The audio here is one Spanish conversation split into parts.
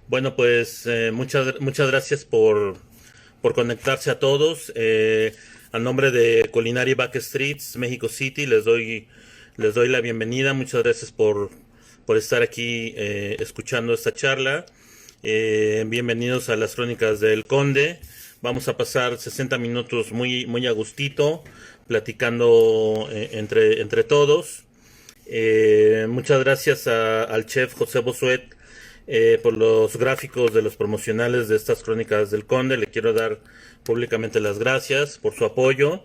Bueno, pues muchas gracias por conectarse a todos. A nombre de Culinary Backstreets, México City, les doy la bienvenida. Muchas gracias por estar aquí escuchando esta charla. Bienvenidos a las Crónicas del Conde. Vamos a pasar 60 minutos muy a gustito, platicando entre todos. Muchas gracias al chef José Bosuet por los gráficos de los promocionales de estas crónicas del Conde. Le quiero dar públicamente las gracias por su apoyo.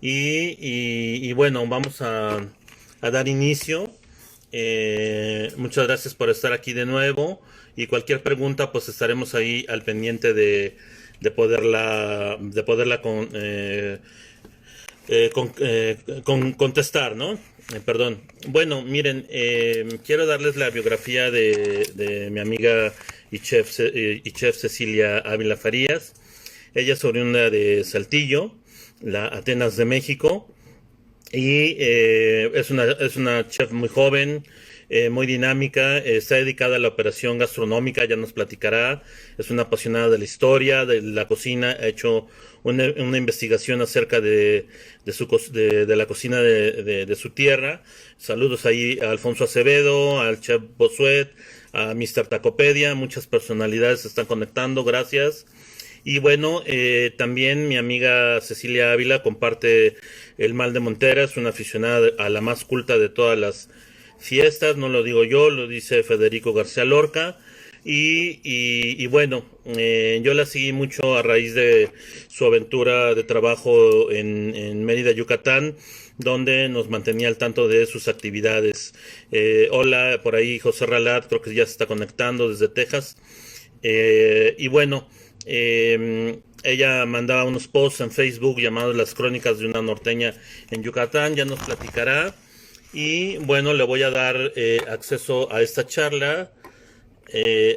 Y bueno, vamos a dar inicio. Muchas gracias por estar aquí de nuevo. Y cualquier pregunta, pues estaremos ahí al pendiente de poderla contestar, ¿no? Perdón. Bueno, miren, quiero darles la biografía de mi amiga y chef Cecilia Ávila Farías. Ella es oriunda de Saltillo, la Atenas de México, y es una chef muy joven, muy dinámica, está dedicada a la operación gastronómica, ya nos platicará, es una apasionada de la historia, de la cocina, ha hecho una investigación acerca de la cocina de su tierra. Saludos ahí a Alfonso Acevedo, al chef Bosuet, a Mr. Tacopedia, muchas personalidades se están conectando, gracias. Y bueno, también mi amiga Cecilia Ávila comparte el mal de Montera, es una aficionada a la más culta de todas las fiestas, no lo digo yo, lo dice Federico García Lorca. Y bueno, yo la seguí mucho a raíz de su aventura de trabajo en Mérida, Yucatán, donde nos mantenía al tanto de sus actividades. Hola, por ahí José Ralat, creo que ya se está conectando desde Texas. Y bueno, ella mandaba unos posts en Facebook llamados Las Crónicas de una Norteña en Yucatán, ya nos platicará. Y bueno, le voy a dar acceso a esta charla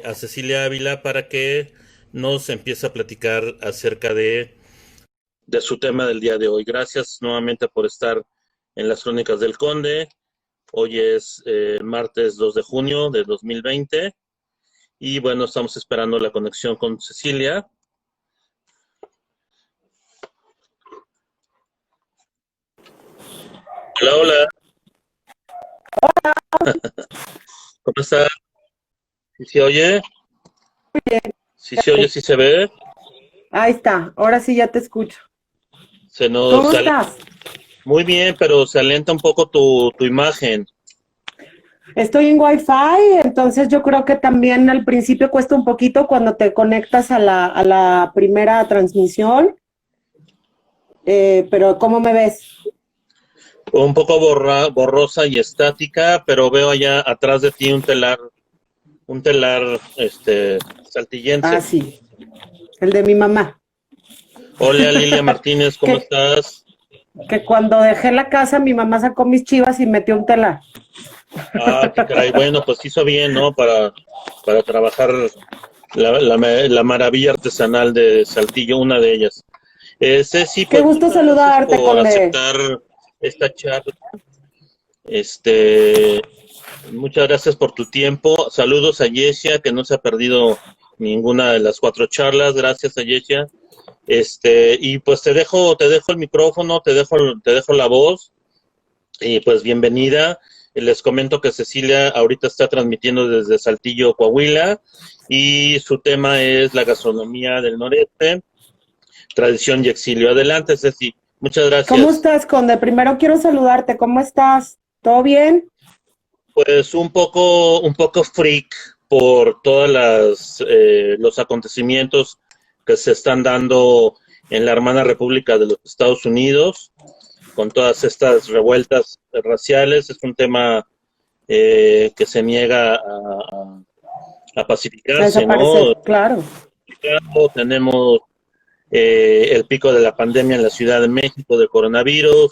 a Cecilia Ávila para que nos empiece a platicar acerca de su tema del día de hoy. Gracias nuevamente por estar en las Crónicas del Conde. Hoy es martes 2 de junio de 2020 y bueno, estamos esperando la conexión con Cecilia. Hola, hola. ¿Cómo está? ¿Sí se oye? ¿Sí se oye? ¿Sí se ve? Ahí está, ahora sí ya te escucho. Se nos ¿Cómo sale estás? muy bien, pero se alenta un poco tu imagen. Estoy en Wi-Fi, entonces yo creo que también al principio cuesta un poquito cuando te conectas a la primera transmisión, pero ¿cómo me ves? Un poco borrosa y estática, pero veo allá atrás de ti un telar, Ah, saltillense. sí, el de mi mamá. Hola Lilia Martínez, ¿cómo Que, estás? que cuando dejé la casa mi mamá sacó mis chivas y metió un telar. Ah, qué caray, bueno, pues hizo bien, ¿no? Para trabajar la maravilla artesanal de Saltillo, una de ellas. Ceci, Qué pues gusto muchas gracias saludarte, por Conde. aceptar esta charla. Este, Muchas gracias por tu tiempo. Saludos a Yesia, que no se ha perdido ninguna de las cuatro charlas. Gracias a Yesia. Y pues te dejo el micrófono, te dejo la voz. Y pues bienvenida. Les comento que Cecilia ahorita está transmitiendo desde Saltillo, Coahuila, y su tema es la gastronomía del noreste, tradición y exilio. Adelante, Ceci. Muchas ¿Cómo gracias. estás, Conde? Primero quiero saludarte, ¿cómo estás? ¿Todo bien? Pues un poco freak por todas los acontecimientos que se están dando en la hermana República de los Estados Unidos, con todas estas revueltas raciales. Es un tema que se niega a A pacificarse, ¿no? desaparecer, claro. Tenemos el pico de la pandemia en la Ciudad de México de coronavirus.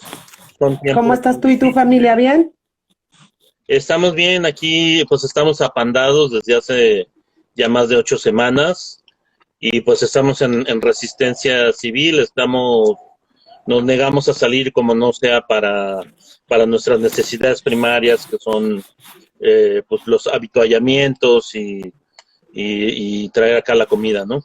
Son ¿Cómo tiempos estás muy tú y tu difíciles. familia? ¿Bien? Estamos bien aquí, pues estamos apandados desde hace ya más de 8 semanas y pues estamos en resistencia civil, nos negamos a salir como no sea para nuestras necesidades primarias que son pues los habituallamientos y traer acá la comida, ¿no?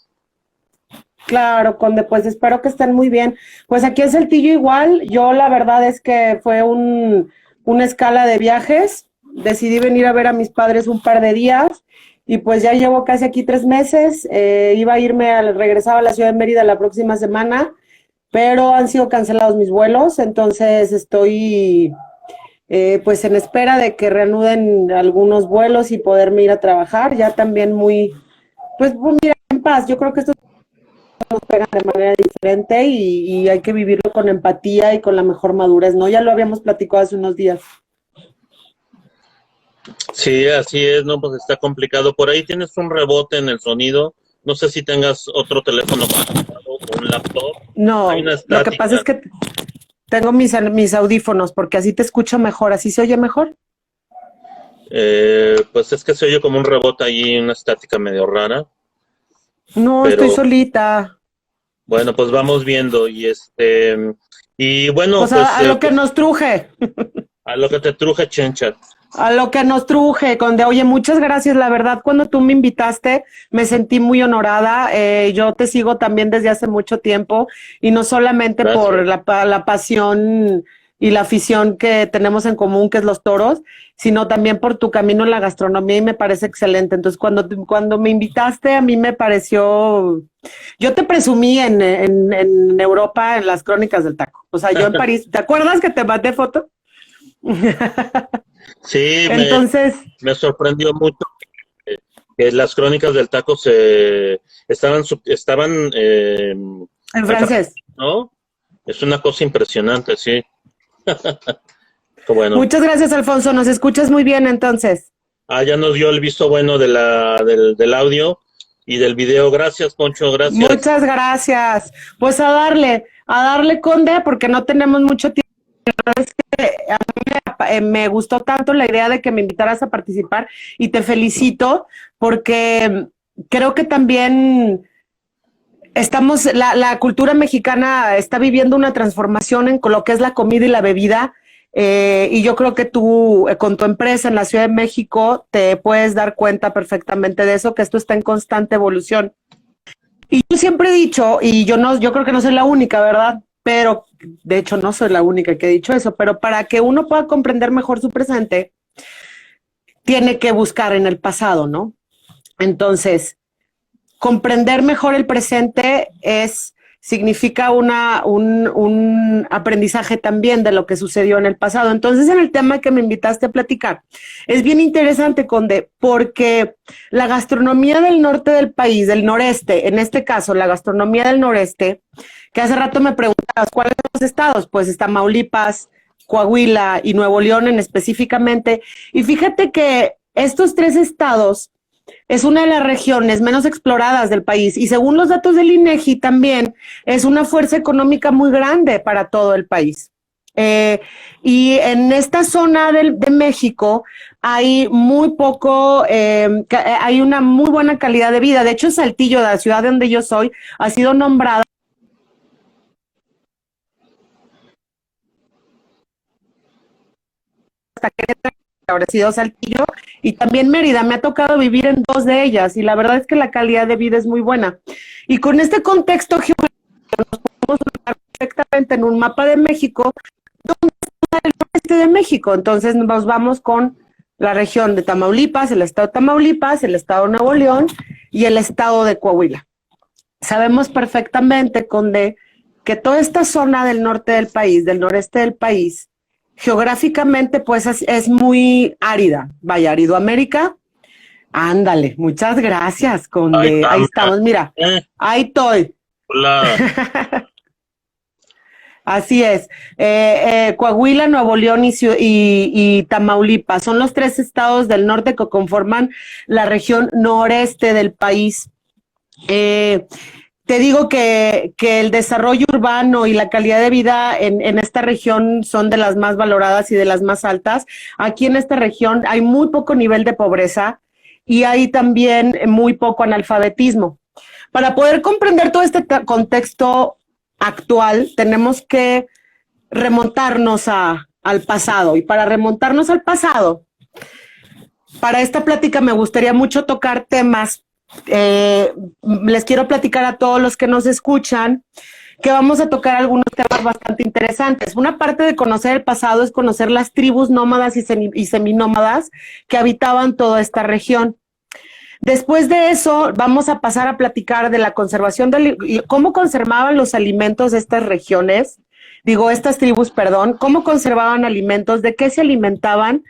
Claro, Conde, pues espero que estén muy bien. Pues aquí en Saltillo igual, yo la verdad es que fue una escala de viajes, decidí venir a ver a mis padres un par de días y pues ya llevo casi aquí 3 meses, iba a regresaba a la ciudad de Mérida la próxima semana, pero han sido cancelados mis vuelos, entonces estoy pues en espera de que reanuden algunos vuelos y poderme ir a trabajar, ya también pues mira, en paz, yo creo que esto nos pegan de manera diferente y hay que vivirlo con empatía y con la mejor madurez, ¿no? Ya lo habíamos platicado hace unos días. Sí, así es, ¿no? Pues está complicado. Por ahí tienes un rebote en el sonido. No sé si tengas otro teléfono conectado o un laptop. Hay No, una lo que pasa estática. es que tengo mis audífonos porque así te escucho mejor, así se oye mejor. Pues es que se oye como un rebote ahí, una estática medio rara. No, estoy Pero solita. bueno, pues vamos viendo. Y bueno, Pues pues, a lo que pues nos truje. a lo que te truje, Chencha. A lo que nos truje, Conde. Oye, muchas gracias. La verdad, cuando tú me invitaste, me sentí muy honorada. Yo te sigo también desde hace mucho tiempo y no solamente por Gracias. la pasión y la afición que tenemos en común, que es los toros, sino también por tu camino en la gastronomía y me parece excelente. Entonces, cuando me invitaste, a mí me pareció, yo te presumí en Europa en las crónicas del taco. O sea, yo en París, ¿te acuerdas que te mandé foto? Sí, Entonces, me sorprendió mucho que las crónicas del taco se estaban en en francés, francés. ¿no? Es una cosa impresionante, sí. Qué bueno. Muchas gracias, Alfonso. Nos escuchas muy bien, entonces. Ya nos dio el visto bueno del audio y del video. Gracias, Poncho, gracias. Muchas gracias. Pues a darle, Conde, porque no tenemos mucho tiempo. Me gustó tanto la idea de que me invitaras a participar y te felicito porque creo que también la cultura mexicana está viviendo una transformación en lo que es la comida y la bebida. Y yo creo que tú, con tu empresa en la Ciudad de México, te puedes dar cuenta perfectamente de eso, que esto está en constante evolución. Y yo siempre he dicho, y yo creo que no soy la única, ¿verdad? Pero, de hecho, no soy la única que he dicho eso, pero para que uno pueda comprender mejor su presente, tiene que buscar en el pasado, ¿no? Entonces, comprender mejor el presente significa un aprendizaje también de lo que sucedió en el pasado. Entonces, en el tema que me invitaste a platicar, es bien interesante, Conde, porque la gastronomía del norte del país, del noreste, en este caso, la gastronomía del noreste, que hace rato me preguntabas, ¿cuáles son los estados? Pues está Tamaulipas, Coahuila y Nuevo León específicamente. Y fíjate que estos 3 estados es una de las regiones menos exploradas del país y según los datos del INEGI también es una fuerza económica muy grande para todo el país. Y en esta zona de México hay muy poco, hay una muy buena calidad de vida. De hecho, Saltillo, de la ciudad de donde yo soy, ha sido nombrada hasta que ahora ha sido Saltillo y también Mérida. Me ha tocado vivir en 2 de ellas y la verdad es que la calidad de vida es muy buena. Y con este contexto geográfico nos podemos ubicar perfectamente en un mapa de México, donde está el noreste de México. Entonces nos vamos con la región de Tamaulipas, el estado de Tamaulipas, el estado de Nuevo León y el estado de Coahuila. Sabemos perfectamente, Conde, que toda esta zona del norte del país, del noreste del país, geográficamente pues es muy árida. Vaya, Aridoamérica. Ándale, muchas gracias, Ahí Conde. está, Ahí mira. estamos, mira. Ahí estoy. Hola. Así es. Coahuila, Nuevo León y Tamaulipas son los 3 estados del norte que conforman la región noreste del país. Te digo que el desarrollo urbano y la calidad de vida en esta región son de las más valoradas y de las más altas. Aquí en esta región hay muy poco nivel de pobreza y hay también muy poco analfabetismo. Para poder comprender todo este contexto actual, tenemos que remontarnos al pasado. Y para remontarnos al pasado, para esta plática me gustaría mucho tocar temas les quiero platicar a todos los que nos escuchan que vamos a tocar algunos temas bastante interesantes. Una parte de conocer el pasado es conocer las tribus nómadas y seminómadas que habitaban toda esta región. Después de eso, vamos a pasar a platicar de la conservación, cómo conservaban los alimentos de estas regiones, estas tribus, perdón, cómo conservaban alimentos, de qué se alimentaban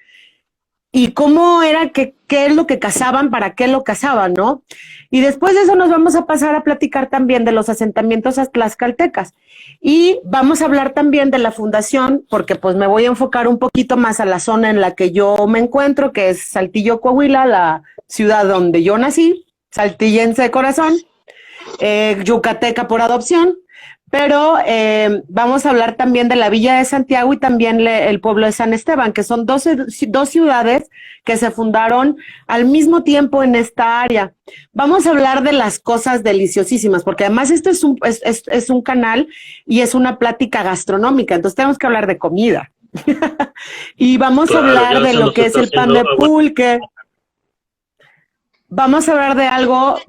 y cómo era, qué es lo que cazaban, para qué lo cazaban, ¿no? Y después de eso nos vamos a pasar a platicar también de los asentamientos tlaxcaltecas. Y vamos a hablar también de la fundación, porque pues me voy a enfocar un poquito más a la zona en la que yo me encuentro, que es Saltillo, Coahuila, la ciudad donde yo nací, saltillense de corazón, yucateca por adopción. Pero vamos a hablar también de la Villa de Santiago y también el pueblo de San Esteban, que son dos ciudades que se fundaron al mismo tiempo en esta área. Vamos a hablar de las cosas deliciosísimas, porque además esto es un canal y es una plática gastronómica, entonces tenemos que hablar de comida. Y vamos a hablar de lo que es el pan de pulque. Vamos a hablar de algo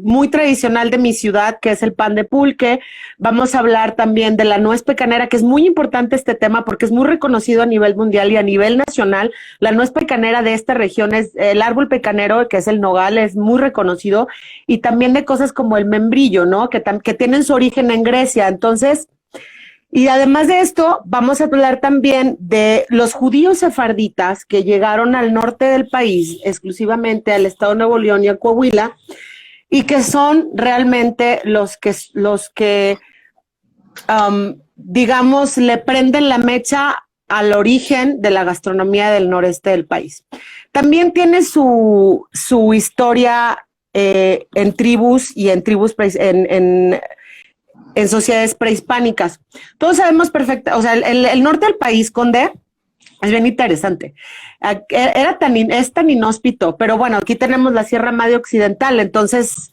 muy tradicional de mi ciudad, que es el pan de pulque. Vamos a hablar también de la nuez pecanera, que es muy importante este tema porque es muy reconocido a nivel mundial y a nivel nacional. La nuez pecanera de esta región es el árbol pecanero, que es el nogal, es muy reconocido. Y también de cosas como el membrillo, ¿no? Que tienen su origen en Grecia. Entonces, y además de esto, vamos a hablar también de los judíos sefarditas que llegaron al norte del país, exclusivamente al estado de Nuevo León y a Coahuila, y que son realmente los que digamos, le prenden la mecha al origen de la gastronomía del noreste del país. También tiene su historia en tribus y en sociedades prehispánicas. Todos sabemos perfecto, o sea, el norte del país, Conde, es bien interesante. Es tan inhóspito, pero bueno, aquí tenemos la Sierra Madre Occidental, entonces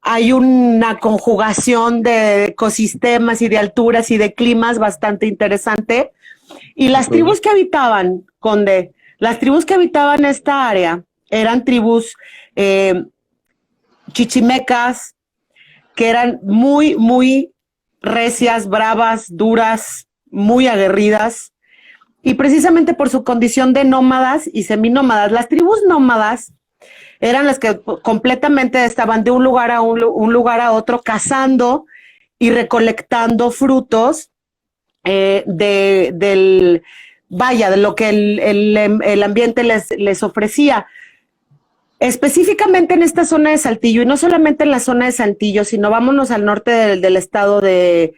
hay una conjugación de ecosistemas y de alturas y de climas bastante interesante. Y las tribus que habitaban, Conde, las tribus que habitaban esta área eran tribus chichimecas, que eran muy, muy recias, bravas, duras, muy aguerridas, y precisamente por su condición de nómadas y seminómadas. Las tribus nómadas eran las que completamente estaban de un lugar a otro, cazando y recolectando frutos de lo que el ambiente les ofrecía. Específicamente en esta zona de Saltillo, y no solamente en la zona de Saltillo, sino vámonos al norte del estado de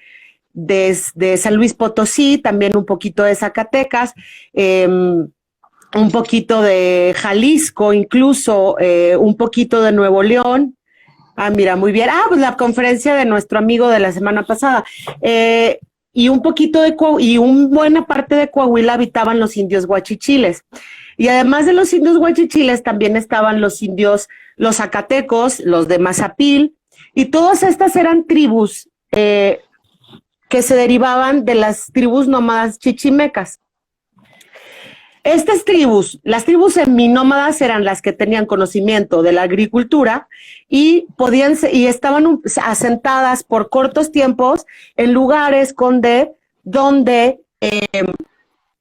San Luis Potosí, también un poquito de Zacatecas, un poquito de Jalisco, incluso un poquito de Nuevo León. Ah, mira, muy bien. Pues la conferencia de nuestro amigo de la semana pasada. Y un poquito y una buena parte de Coahuila habitaban los indios huachichiles. Y además de los indios huachichiles, también estaban los indios, los zacatecos, los de Mazapil, y todas estas eran tribus que se derivaban de las tribus nómadas chichimecas. Estas tribus, las tribus seminómadas, eran las que tenían conocimiento de la agricultura y estaban asentadas por cortos tiempos en lugares donde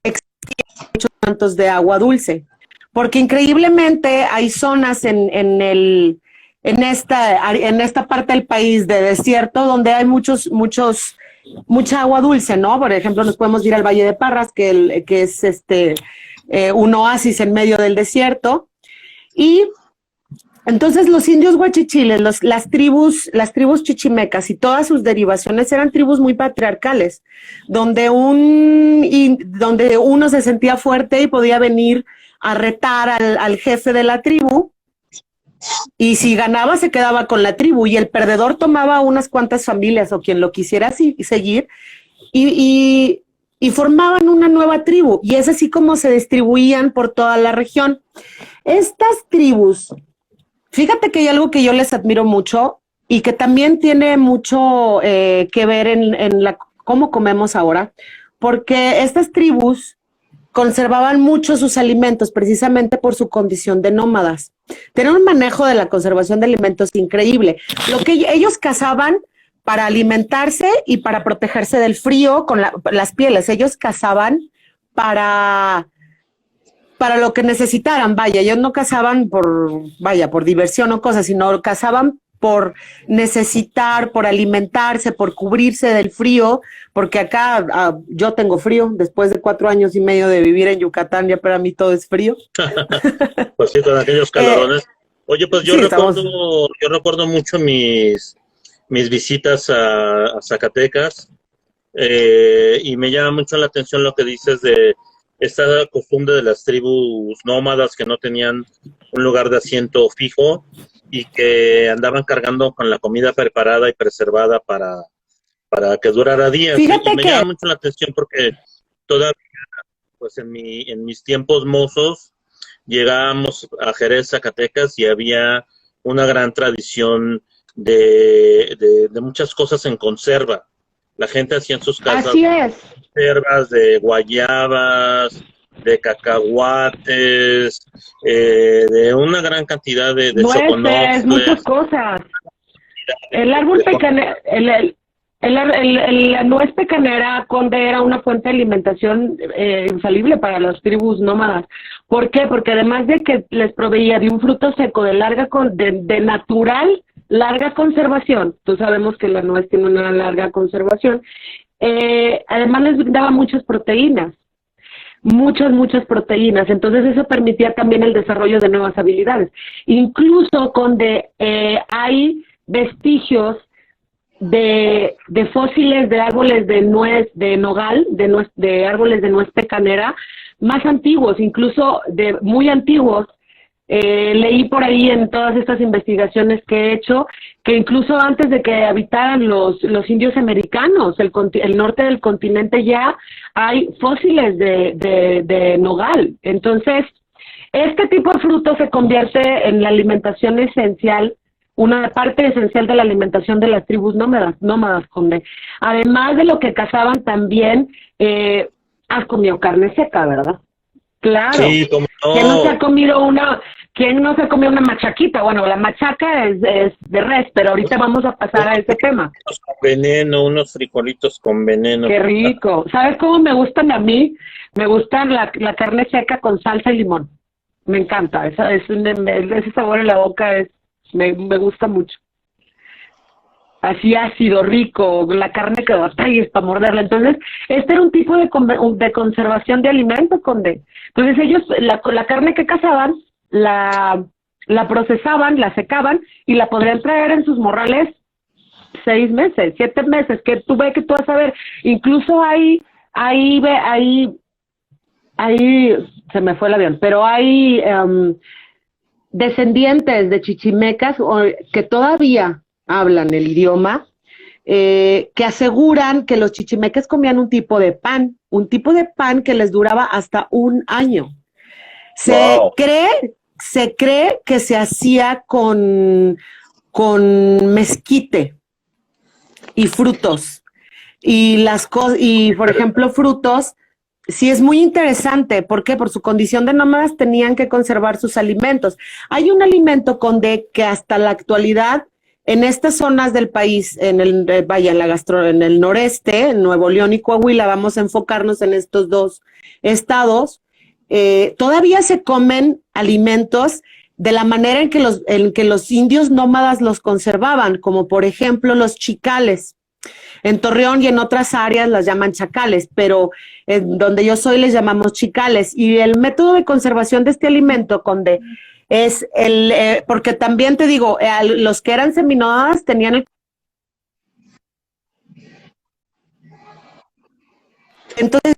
existían muchos mantos de agua dulce, porque increíblemente hay zonas en esta parte del país de desierto donde hay mucha agua dulce, ¿no? Por ejemplo, nos podemos ir al Valle de Parras, que es un oasis en medio del desierto. Y entonces los indios huachichiles, las tribus chichimecas y todas sus derivaciones eran tribus muy patriarcales, donde uno se sentía fuerte y podía venir a retar al jefe de la tribu, y si ganaba se quedaba con la tribu, y el perdedor tomaba unas cuantas familias o quien lo quisiera seguir y formaban una nueva tribu, y es así como se distribuían por toda la región. Estas tribus, fíjate que hay algo que yo les admiro mucho y que también tiene mucho que ver en cómo comemos ahora, porque estas tribus conservaban mucho sus alimentos precisamente por su condición de nómadas. Tenían un manejo de la conservación de alimentos increíble. Lo que ellos cazaban para alimentarse y para protegerse del frío con las pieles. Ellos cazaban para lo que necesitaran, vaya, ellos no cazaban por diversión o cosas, sino cazaban por necesitar, por alimentarse, por cubrirse del frío, porque acá yo tengo frío, después de 4 años y medio de vivir en Yucatán, ya para mí todo es frío. Pues sí, con aquellos calorones. Oye, pues yo recuerdo mucho mis visitas a Zacatecas, y me llama mucho la atención lo que dices de esta costumbre de las tribus nómadas que no tenían un lugar de asiento fijo y que andaban cargando con la comida preparada y preservada para que durara días. Fíjate y me llama mucho la atención porque todavía, pues en mis tiempos mozos, llegábamos a Jerez, Zacatecas, y había una gran tradición de muchas cosas en conserva. La gente hacía en sus casas conservas de guayabas, de cacahuates, de una gran cantidad de choconofles, muchas cosas. El árbol pecanera, la nuez pecanera, Conde, era una fuente de alimentación infalible para las tribus nómadas. ¿Por qué? Porque además de que les proveía de un fruto seco de natural larga conservación, tú sabemos que la nuez tiene una larga conservación, además les daba muchas proteínas, muchas proteínas, entonces eso permitía también el desarrollo de nuevas habilidades. Incluso hay vestigios de fósiles de árboles de nuez, de nogal, de árboles de nuez pecanera, más antiguos, incluso de muy antiguos. Leí por ahí en todas estas investigaciones que he hecho que incluso antes de que habitaran los indios americanos, el norte del continente, ya hay fósiles de nogal. Entonces, este tipo de fruto se convierte en la alimentación esencial, una parte esencial de la alimentación de las tribus nómadas, Conde. Además de lo que cazaban también, has comido carne seca, ¿verdad? Claro. Sí, como no. ¿Quién no se ha comido una machaquita? Bueno, la machaca es de res, pero ahorita vamos a pasar a ese tema. Con veneno, unos frijolitos con veneno. Qué rico. ¿Sabes cómo me gustan a mí? Me gustan la carne seca con salsa y limón. Me encanta. Ese sabor en la boca me gusta mucho. Así ácido, rico, la carne quedó hasta ahí, es para morderla. Entonces, este era un tipo de conservación de alimentos, Conde. Entonces ellos, la carne que cazaban, la procesaban, la secaban y la podrían traer en sus morrales 6 meses, 7 meses, que tú vas a ver. Incluso ahí se me fue el avión, pero hay descendientes de chichimecas que todavía hablan el idioma, que aseguran que los chichimecas comían un tipo de pan que les duraba hasta 1 año. Se cree que se hacía con mezquite y frutos. Y por ejemplo, frutos, sí es muy interesante. ¿Por qué? Por su condición de nómadas tenían que conservar sus alimentos. Hay un alimento, Conde, que hasta la actualidad en estas zonas del país, en el noreste, en Nuevo León y Coahuila, vamos a enfocarnos en estos 2 estados, todavía se comen alimentos de la manera en que los indios nómadas los conservaban, como por ejemplo los chicales. En Torreón y en otras áreas las llaman chacales, pero donde yo soy les llamamos chicales. Y el método de conservación de este alimento, Conde, es porque también te digo, los que eran seminómadas tenían entonces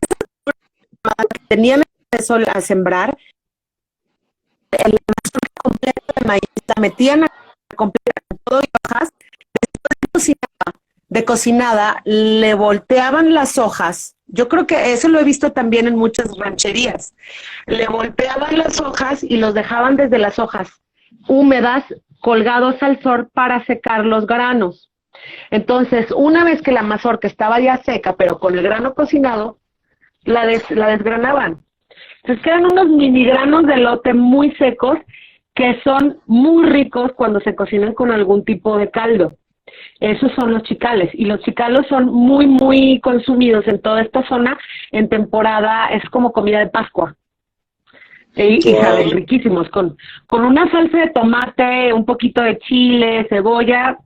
tenían acceso a sembrar la mazorca completa de maíz, la metían a completa todo y hojas, después de cocinada, le volteaban las hojas. Yo creo que eso lo he visto también en muchas rancherías. Le volteaban las hojas y los dejaban desde las hojas húmedas, colgados al sol para secar los granos. Entonces, una vez que la mazorca estaba ya seca, pero con el grano cocinado, la desgranaban. Entonces quedan unos mini granos de elote muy secos que son muy ricos cuando se cocinan con algún tipo de caldo. Esos son los chicales, y los chicalos son muy, muy consumidos en toda esta zona en temporada, es como comida de Pascua. Y saben riquísimos, con una salsa de tomate, un poquito de chile, cebolla,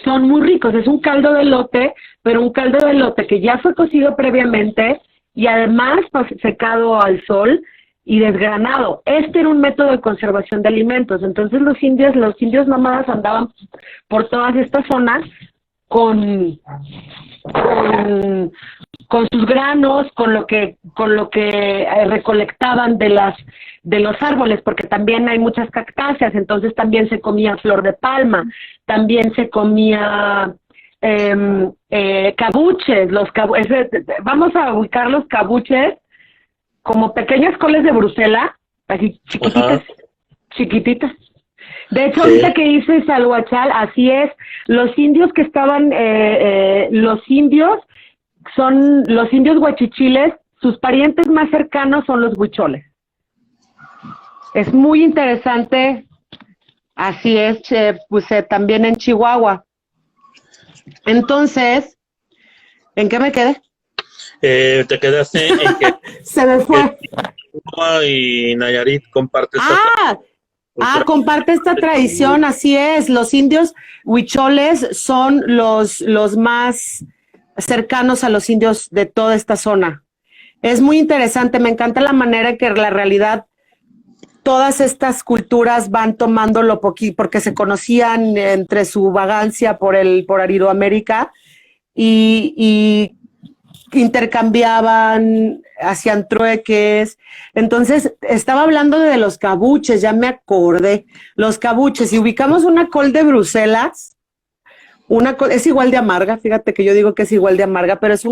son muy ricos. Es un caldo de elote, pero un caldo de elote que ya fue cocido previamente y además secado al sol y desgranado. Este era un método de conservación de alimentos. Entonces los indios nómadas andaban por todas estas zonas con sus granos, con lo que recolectaban de los árboles, porque también hay muchas cactáceas. Entonces también se comía flor de palma, también se comía cabuches. Vamos a ubicar los cabuches como pequeñas coles de Bruselas, así chiquititas, chiquititas. De hecho, sí. Ahorita que hice Salhuachal, así es, los indios que estaban, los indios huachichiles, sus parientes más cercanos son los huicholes. Es muy interesante, así es, pues también en Chihuahua. Entonces, ¿en qué me quedé? Te quedaste en que se me fue. Y Nayarit comparte comparte esta tradición, así es. Los indios huicholes son los más cercanos a los indios de toda esta zona. Es muy interesante, me encanta la manera en que la realidad todas estas culturas van tomándolo porque se conocían entre su vagancia por Aridoamérica y intercambiaban, hacían trueques. Entonces, estaba hablando de los cabuches, ya me acordé. Los cabuches, si ubicamos una col de Bruselas, es igual de amarga, fíjate que yo digo que es igual de amarga, pero es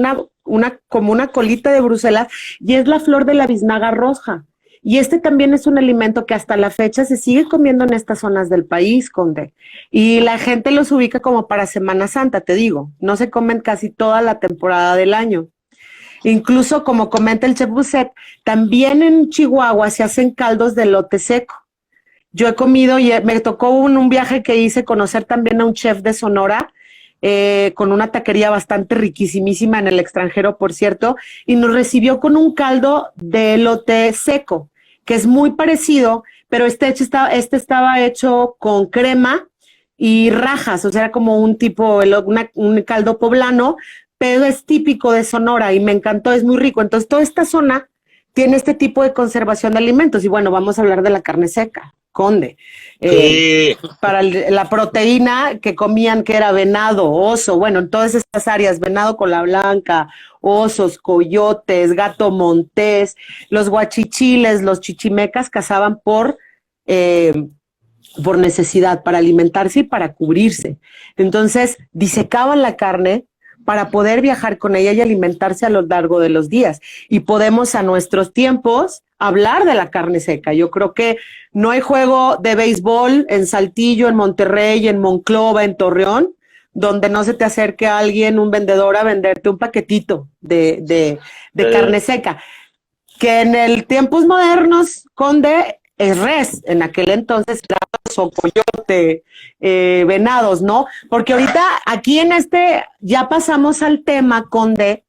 como una colita de Bruselas, y es la flor de la biznaga roja. Y este también es un alimento que hasta la fecha se sigue comiendo en estas zonas del país, Conde. Y la gente los ubica como para Semana Santa, te digo. No se comen casi toda la temporada del año. Incluso, como comenta el chef Busset, también en Chihuahua se hacen caldos de elote seco. Yo he comido y me tocó un viaje que hice conocer también a un chef de Sonora, con una taquería bastante riquísimísima en el extranjero, por cierto, y nos recibió con un caldo de elote seco, que es muy parecido, pero este estaba hecho con crema y rajas, o sea, era como un tipo, un caldo poblano, pero es típico de Sonora y me encantó, es muy rico. Entonces, toda esta zona tiene este tipo de conservación de alimentos. Y bueno, vamos a hablar de la carne seca, Conde. Para la proteína que comían, que era venado, oso, bueno, en todas estas áreas, venado cola blanca, osos, coyotes, gato montés, los guachichiles, los chichimecas cazaban por necesidad, para alimentarse y para cubrirse. Entonces, disecaban la carne para poder viajar con ella y alimentarse a lo largo de los días. Y podemos a nuestros tiempos hablar de la carne seca. Yo creo que no hay juego de béisbol en Saltillo, en Monterrey, en Monclova, en Torreón, donde no se te acerque a alguien, un vendedor, a venderte un paquetito de carne seca. Que en el tiempos modernos, Conde, es res. En aquel entonces era oso, coyote, venados, ¿no? Porque ahorita aquí ya pasamos al tema, Conde,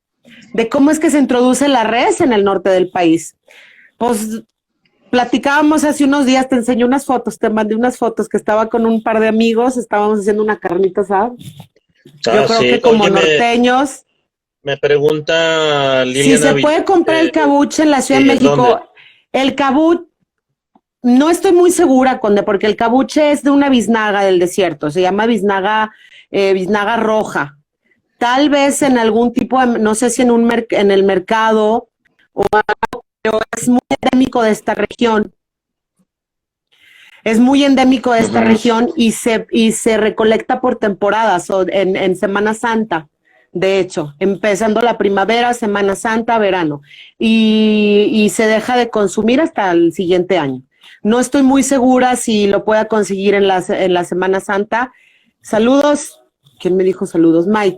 de cómo es que se introduce la res en el norte del país. Pues platicábamos hace unos días, te enseñé unas fotos, te mandé unas fotos que estaba con un par de amigos, estábamos haciendo una carnita asada. Yo creo que como norteños. Me pregunta Liliana. Si se puede comprar el cabuche en la Ciudad de México. ¿Dónde? El cabuche, no estoy muy segura, Conde, porque el cabuche es de una biznaga del desierto, se llama biznaga roja. Tal vez en algún tipo de, no sé si en el mercado o algo, pero es muy endémico de esta región. Es muy endémico de esta región y se recolecta por temporadas, o en Semana Santa, de hecho, empezando la primavera, Semana Santa, verano, y se deja de consumir hasta el siguiente año. No estoy muy segura si lo pueda conseguir en la Semana Santa. Saludos, ¿quién me dijo saludos? Mike.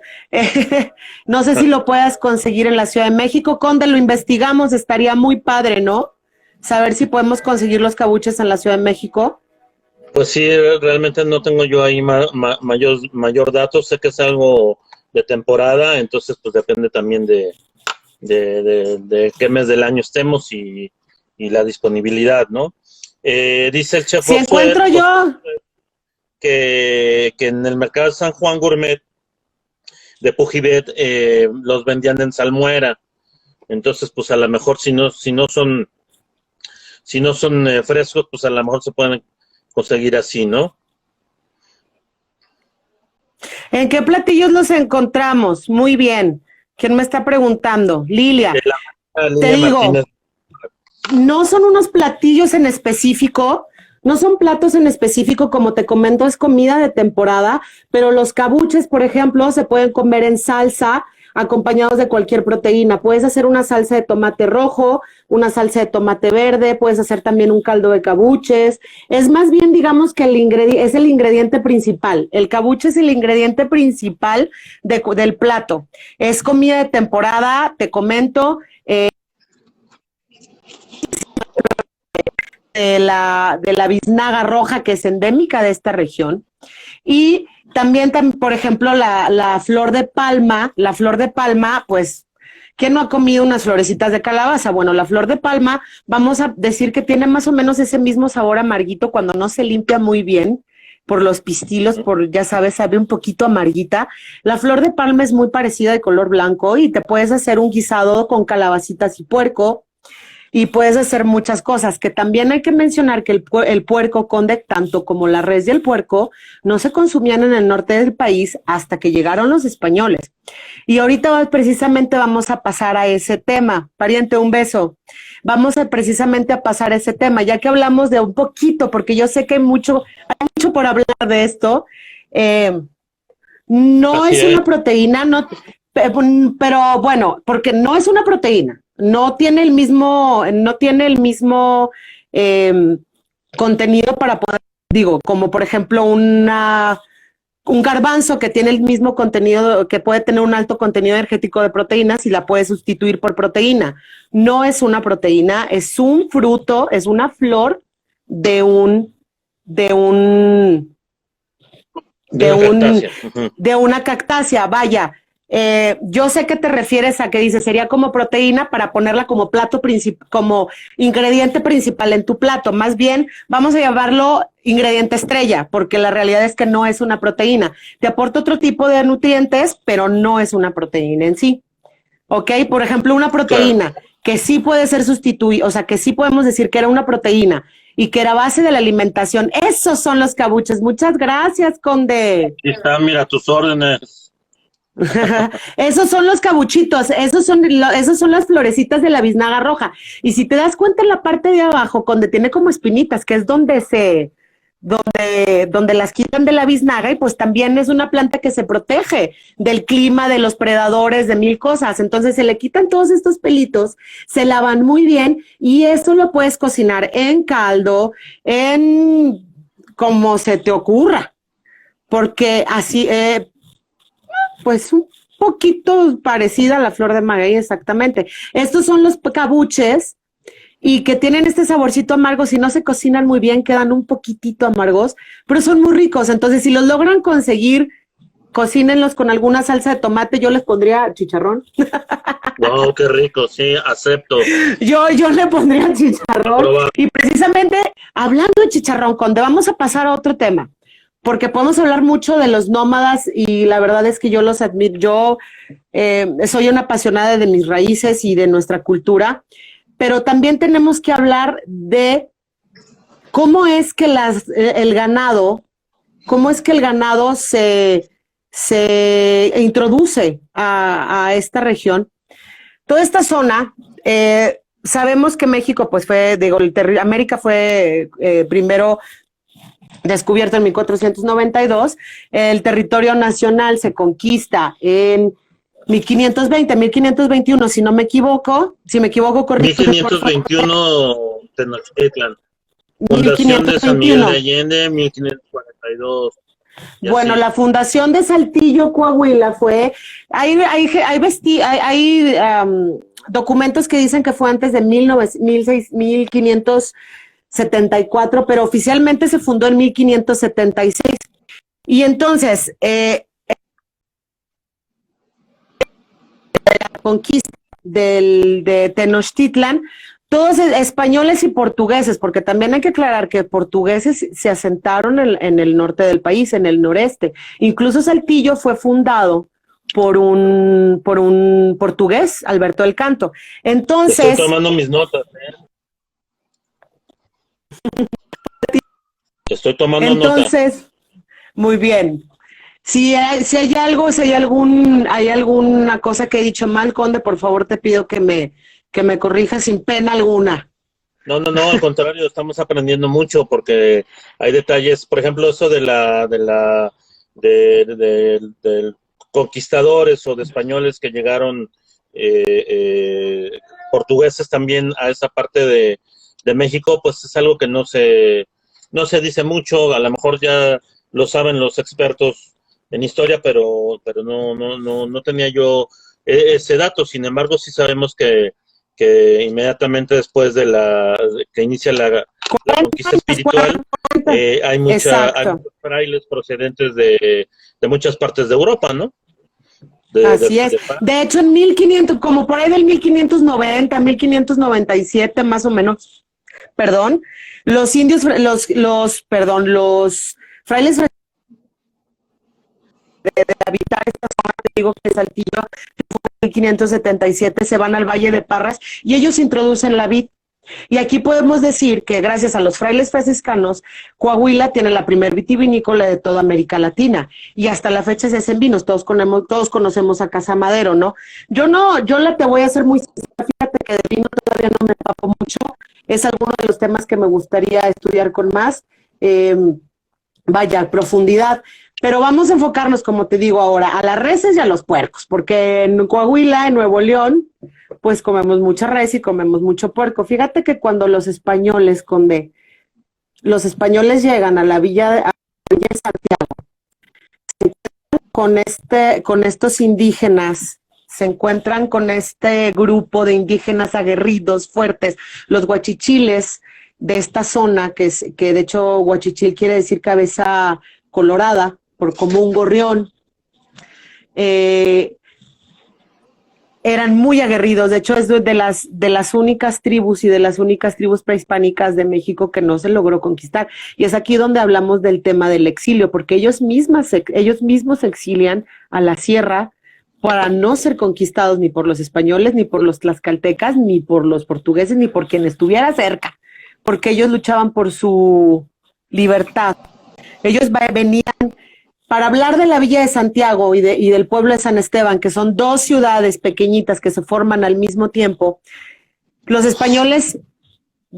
No sé si lo puedas conseguir en la Ciudad de México. Conde, lo investigamos, estaría muy padre, ¿no? Saber si podemos conseguir los cabuches en la Ciudad de México. Pues sí, realmente no tengo yo ahí mayor datos. Sé que es algo de temporada, entonces pues depende también de qué mes del año estemos y la disponibilidad, ¿no? Dice el chef Si encuentro yo que en el mercado de San Juan Gourmet de Pujibet los vendían en salmuera. Entonces, pues a lo mejor si no son frescos, pues a lo mejor se pueden conseguir así, ¿no? ¿En qué platillos los encontramos? Muy bien. ¿Quién me está preguntando? Lilia. Te digo, Martínez. No son unos platillos en específico, no son platos en específico, como te comento, es comida de temporada, pero los cabuches, por ejemplo, se pueden comer en salsa, acompañados de cualquier proteína. Puedes hacer una salsa de tomate rojo, una salsa de tomate verde, puedes hacer también un caldo de cabuches. Es más bien, digamos, que es el ingrediente principal. El cabuche es el ingrediente principal del plato. Es comida de temporada, te comento. De la biznaga roja, que es endémica de esta región. Y también, por ejemplo, la flor de palma, pues, ¿quién no ha comido unas florecitas de calabaza? Bueno, la flor de palma, vamos a decir que tiene más o menos ese mismo sabor amarguito cuando no se limpia muy bien por los pistilos, ya sabes, sabe un poquito amarguita. La flor de palma es muy parecida, de color blanco, y te puedes hacer un guisado con calabacitas y puerco, y puedes hacer muchas cosas. Que también hay que mencionar que el puerco, Conde, tanto como la res y el puerco, no se consumían en el norte del país hasta que llegaron los españoles. Y ahorita precisamente vamos a pasar a ese tema. Pariente, un beso. Vamos precisamente a pasar a ese tema, ya que hablamos de un poquito, porque yo sé que hay mucho por hablar de esto. No Así es una proteína, no, pero bueno, porque no es una proteína, no tiene el mismo contenido para poder, digo, como por ejemplo un garbanzo que tiene el mismo contenido, que puede tener un alto contenido energético de proteínas y la puede sustituir por proteína. No es una proteína, es un fruto, es una flor de una cactácea, vaya. Yo sé que te refieres a que dices sería como proteína para ponerla como plato principal, como ingrediente principal en tu plato. Más bien, vamos a llamarlo ingrediente estrella, porque la realidad es que no es una proteína. Te aporta otro tipo de nutrientes, pero no es una proteína en sí. ¿Ok? Por ejemplo, una proteína que sí puede ser sustituida, o sea, que sí podemos decir que era una proteína y que era base de la alimentación. Esos son los cabuches. Muchas gracias, Conde. Aquí está, mira, tus órdenes. Esos son los cabuchitos, esos son las florecitas de la biznaga roja. Y si te das cuenta en la parte de abajo, donde tiene como espinitas, que es donde las quitan de la biznaga, y pues también es una planta que se protege del clima, de los predadores, de mil cosas. Entonces se le quitan todos estos pelitos, se lavan muy bien, y eso lo puedes cocinar en caldo, en como se te ocurra, porque así pues un poquito parecida a la flor de maguey, exactamente. Estos son los cabuches, y que tienen este saborcito amargo. Si no se cocinan muy bien, quedan un poquitito amargos, pero son muy ricos. Entonces, si los logran conseguir, cocínenlos con alguna salsa de tomate. Yo les pondría chicharrón. Wow, qué rico, sí, acepto. Yo le pondría chicharrón. Y precisamente, hablando de chicharrón, Conde, vamos a pasar a otro tema, porque podemos hablar mucho de los nómadas, y la verdad es que yo los admiro. Yo soy una apasionada de mis raíces y de nuestra cultura, pero también tenemos que hablar de cómo es que el ganado se introduce a esta región. Toda esta zona, sabemos que México, pues América fue primero descubierto en 1492, el territorio nacional se conquista en 1520, 1521, si no me equivoco, corrígeme. 1521, Tenochtitlan. Fundación de San Miguel de Allende, 1542, y Bueno, así. la fundación de Saltillo, Coahuila fue, hay documentos que dicen que fue antes de 1574, pero oficialmente se fundó en 1576. Y entonces, la conquista de Tenochtitlan, todos españoles y portugueses, porque también hay que aclarar que portugueses se asentaron en el norte del país, en el noreste. Incluso Saltillo fue fundado por un portugués, Alberto del Canto. Estoy Entonces, tomando mis notas, ¿eh? Estoy tomando nota. entonces, muy bien. Si hay algo, si hay hay alguna cosa que he dicho mal, Conde, por favor te pido que me corrijas sin pena alguna. No, no, no, al contrario, estamos aprendiendo mucho porque hay detalles, por ejemplo, eso del conquistadores o de españoles que llegaron, portugueses también a esa parte de México, pues es algo que no se dice mucho, a lo mejor ya lo saben los expertos en historia, pero no tenía yo ese dato, sin embargo, sí sabemos que inmediatamente después que inicia la conquista espiritual, hay Exacto, muchos frailes procedentes de muchas partes de Europa, ¿no? así es. De Francia. De hecho, en 1500, como por ahí del 1590, 1597 más o menos, perdón, los indios, perdón, los frailes de habitar esta zona, te digo que Saltillo, en 1577 se van al Valle de Parras y ellos introducen la vid. Y aquí podemos decir que gracias a los frailes franciscanos, Coahuila tiene la primer vitivinícola de toda América Latina. Y hasta la fecha se hacen vinos, todos conocemos a Casa Madero, ¿no? Te voy a ser muy sincera, fíjate que de vino todavía no me papo mucho. Es alguno de los temas que me gustaría estudiar con más, vaya, profundidad. Pero vamos a enfocarnos, como te digo ahora, a las reses y a los puercos, porque en Coahuila, en Nuevo León, pues comemos mucha res y comemos mucho puerco. Fíjate que cuando los españoles llegan a la Villa de Santiago, con estos indígenas, se encuentran con este grupo de indígenas aguerridos, fuertes, los guachichiles de esta zona, que de hecho guachichil quiere decir cabeza colorada, por como un gorrión. Eh, Eran muy aguerridos, de hecho es de las únicas tribus y de las únicas tribus prehispánicas de México que no se logró conquistar. Y es aquí donde hablamos del tema del exilio, porque ellos mismos se exilian a la sierra para no ser conquistados ni por los españoles, ni por los tlaxcaltecas, ni por los portugueses, ni por quien estuviera cerca, porque ellos luchaban por su libertad. Ellos venían para hablar de la Villa de Santiago y del pueblo de San Esteban, que son dos ciudades pequeñitas que se forman al mismo tiempo. Los españoles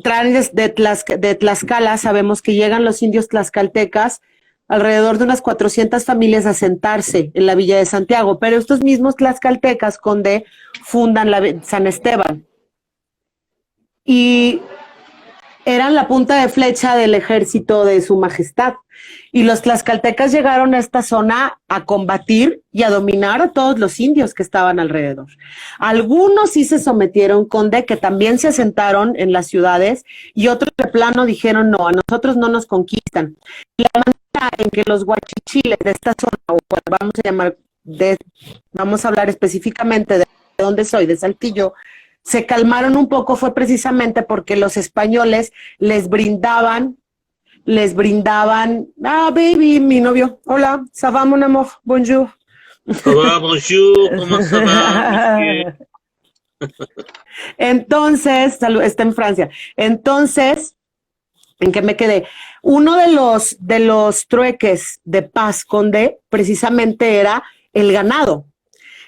traen de Tlaxcala, sabemos que llegan los indios tlaxcaltecas, alrededor de unas 400 familias a sentarse en la Villa de Santiago, pero estos mismos tlaxcaltecas, Conde, fundan San Esteban. Y eran la punta de flecha del ejército de su majestad. Y los tlaxcaltecas llegaron a esta zona a combatir y a dominar a todos los indios que estaban alrededor. Algunos sí se sometieron, Conde, que también se asentaron en las ciudades, y otros de plano dijeron, no, a nosotros no nos conquistan. La manera en que los guachichiles de esta zona, o vamos a hablar específicamente de dónde soy, de Saltillo, se calmaron un poco fue precisamente porque los españoles les brindaban, baby, mi novio, hola, ça va mon amour, bonjour. Ça va, bonjour, ¿cómo se va, monsieur? Entonces, está en Francia. Entonces, ¿en qué me quedé? Uno de los trueques de paz, Conde, precisamente era el ganado.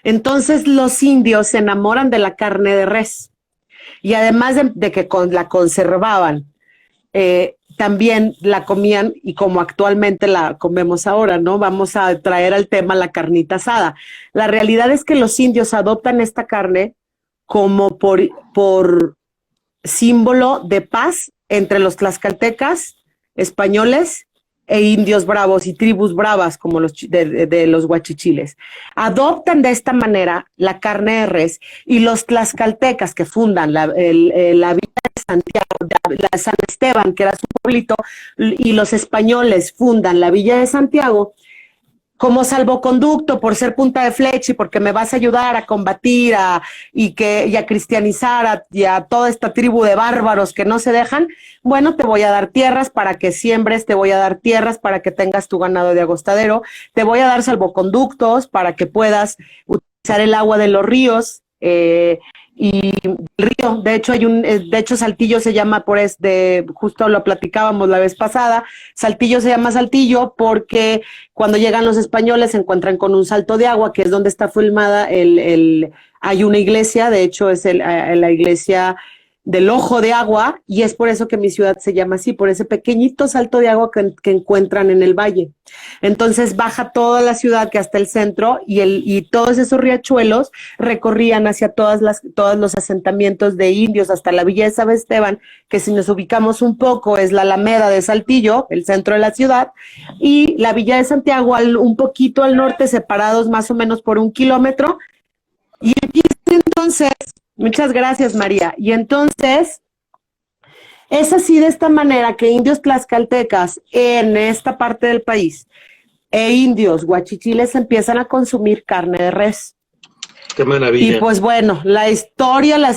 Entonces los indios se enamoran de la carne de res y además de que la conservaban, también la comían y como actualmente la comemos ahora, ¿no? Vamos a traer al tema la carnita asada. La realidad es que los indios adoptan esta carne como por símbolo de paz entre los tlaxcaltecas, españoles e indios bravos y tribus bravas como de los huachichiles. Adoptan de esta manera la carne de res y los tlaxcaltecas que fundan la villa de Santiago, la San Esteban, que era su pueblito, y los españoles fundan la villa de Santiago, como salvoconducto por ser punta de flecha y porque me vas a ayudar a combatir y a cristianizar a toda esta tribu de bárbaros que no se dejan, bueno, te voy a dar tierras para que siembres, te voy a dar tierras para que tengas tu ganado de agostadero, te voy a dar salvoconductos para que puedas utilizar el agua de los ríos, y el río, de hecho Saltillo se llama justo lo platicábamos la vez pasada, Saltillo se llama Saltillo porque cuando llegan los españoles se encuentran con un salto de agua, que es donde está filmada hay una iglesia, de hecho es la iglesia del Ojo de Agua, y es por eso que mi ciudad se llama así, por ese pequeñito salto de agua que encuentran en el valle. Entonces baja toda la ciudad que hasta el centro, y todos esos riachuelos recorrían hacia todos los asentamientos de indios hasta la villa de San Esteban, que si nos ubicamos un poco es la Alameda de Saltillo, el centro de la ciudad, y la villa de Santiago un poquito al norte, separados más o menos por 1 kilómetro, y entonces... Muchas gracias, María. Y entonces, es así de esta manera que indios tlaxcaltecas en esta parte del país e indios huachichiles empiezan a consumir carne de res. ¡Qué maravilla! Y pues bueno, la historia la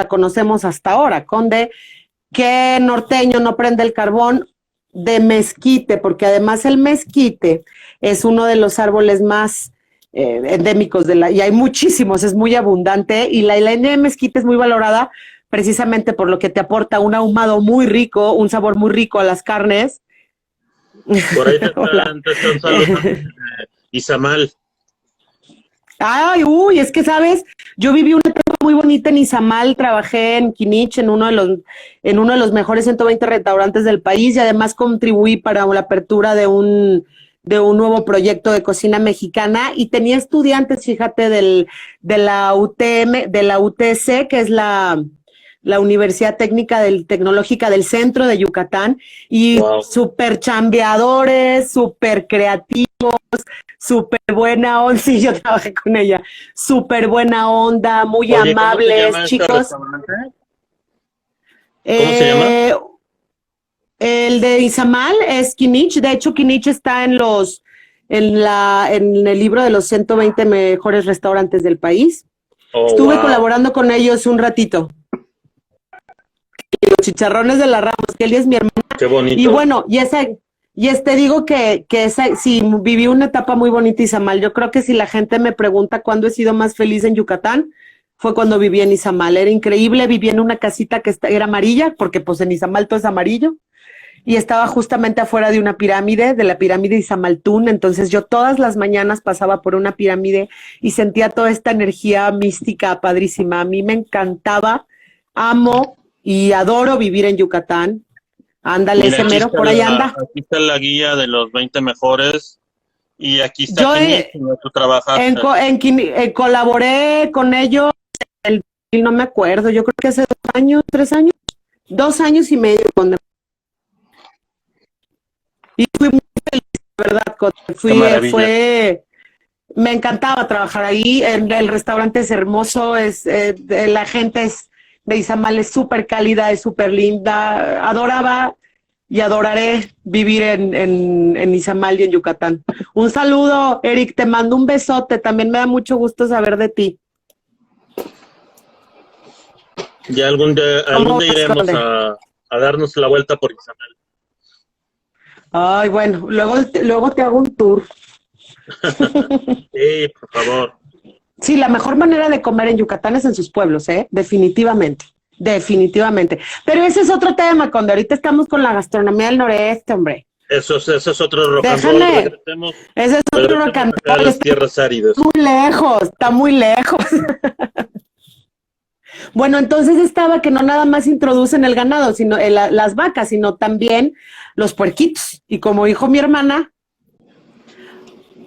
conocemos hasta ahora, Conde, que norteño no prende el carbón de mezquite, porque además el mezquite es uno de los árboles más endémicos y hay muchísimos, es muy abundante, y la leña de mezquite es muy valorada precisamente por lo que te aporta un ahumado muy rico, un sabor muy rico a las carnes. Por ahí te están saludando Izamal. Ay, es que sabes, yo viví una etapa muy bonita en Izamal, trabajé en Quinich, en uno de los mejores 120 restaurantes del país, y además contribuí para la apertura de un nuevo proyecto de cocina mexicana, y tenía estudiantes, fíjate, de la UTC, que es la Universidad Tecnológica del Centro de Yucatán, y Wow. súper chambeadores, súper creativos, súper buena onda. Sí, yo trabajé con ella, súper buena onda, muy Oye, amables, ¿cómo se llama este chicos. restaurante? ¿Cómo se llama? El de Izamal es Quinich. De hecho, Quinich está en el libro de los 120 mejores restaurantes del país. Oh, Estuve wow. colaborando con ellos un ratito. Los chicharrones de la Ramos, que él es mi hermana. Qué bonito. Y bueno, te digo que sí, viví una etapa muy bonita en Izamal. Yo creo que si la gente me pregunta cuándo he sido más feliz en Yucatán, fue cuando viví en Izamal. Era increíble, viví en una casita que era amarilla, porque pues en Izamal todo es amarillo, y estaba justamente afuera de una pirámide, de la pirámide Izamaltún. Entonces yo todas las mañanas pasaba por una pirámide y sentía toda esta energía mística padrísima. A mí me encantaba, amo y adoro vivir en Yucatán. Ándale, Mira, ese mero, por ahí anda. Aquí está la guía de los 20 mejores, y aquí está Yo Quinich, donde tú trabajaste. colaboré con ellos, no me acuerdo, yo creo que hace 2 años, 3 años, 2 años y medio. Y fui muy feliz, la verdad. Me encantaba trabajar ahí. El restaurante es hermoso, la gente de Izamal es súper cálida, es súper linda. Adoraba y adoraré vivir en Izamal y en Yucatán. Un saludo, Eric, te mando un besote. También me da mucho gusto saber de ti. Ya algún día iremos a darnos la vuelta por Izamal. Ay, bueno, luego te hago un tour. Sí, por favor. Sí, la mejor manera de comer en Yucatán es en sus pueblos, definitivamente. Pero ese es otro tema, cuando ahorita estamos con la gastronomía del noreste, hombre. Eso es otro rock and roll. Ese es otro rock and roll. Las tierras áridas. Está muy lejos. Bueno, entonces estaba que no nada más introducen el ganado, sino las vacas, sino también los puerquitos. Y como dijo mi hermana,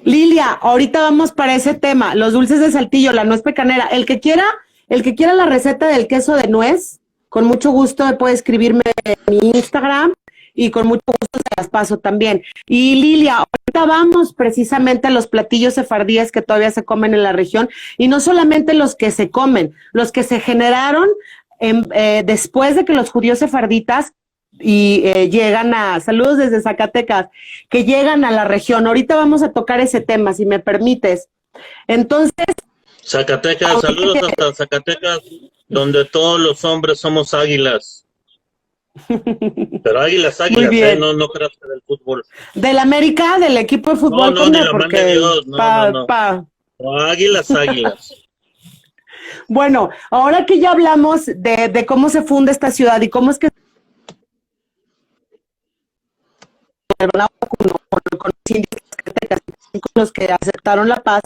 Lilia, ahorita vamos para ese tema, los dulces de Saltillo, la nuez pecanera. El que quiera la receta del queso de nuez, con mucho gusto puede escribirme en mi Instagram y con mucho gusto se las paso también. Y Lilia, ahorita vamos precisamente a los platillos sefardíes que todavía se comen en la región, y no solamente los que se comen, los que se generaron después de que los judíos sefarditas llegan saludos desde Zacatecas, que llegan a la región. Ahorita vamos a tocar ese tema, si me permites. Entonces, Zacatecas, saludos hasta Zacatecas, donde todos los hombres somos águilas. Pero águilas, no creas que del fútbol. Del América, del equipo de fútbol. No, ni lo mande Dios, no, águilas. Bueno, ahora que ya hablamos de cómo se funda esta ciudad y cómo es que con los que aceptaron la paz,